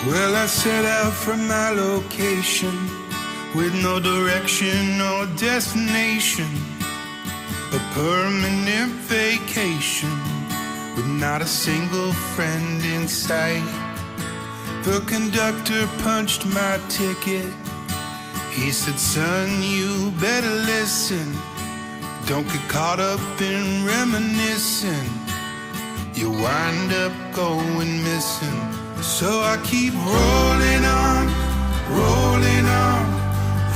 Well, I set out from my location with no direction or destination, a permanent vacation with not a single friend in sight. The conductor punched my ticket. He said, son, you better listen. Don't get caught up in reminiscing. You wind up going missing. So I keep rolling on, rolling on,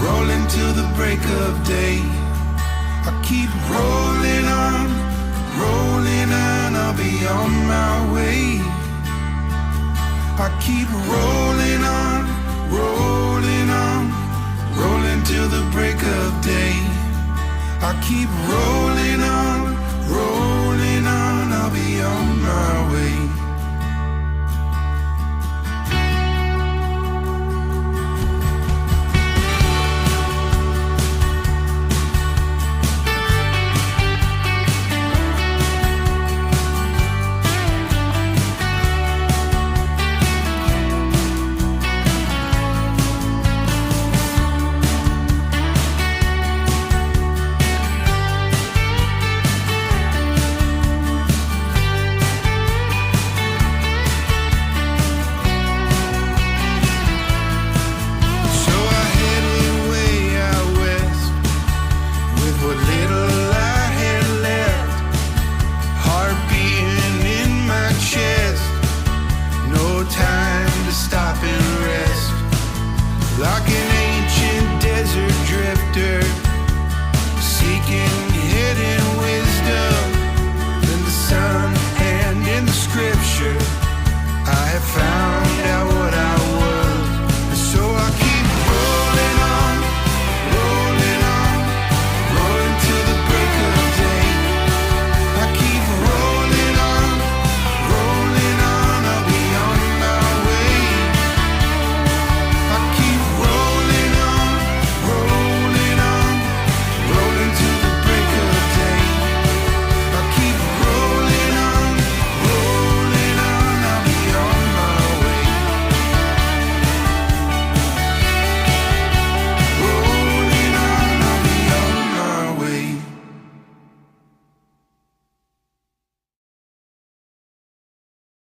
rolling till the break of day. I keep rolling on, rolling on, I'll be on my way. I keep rolling on, rolling on, rolling till the break of day. I keep rolling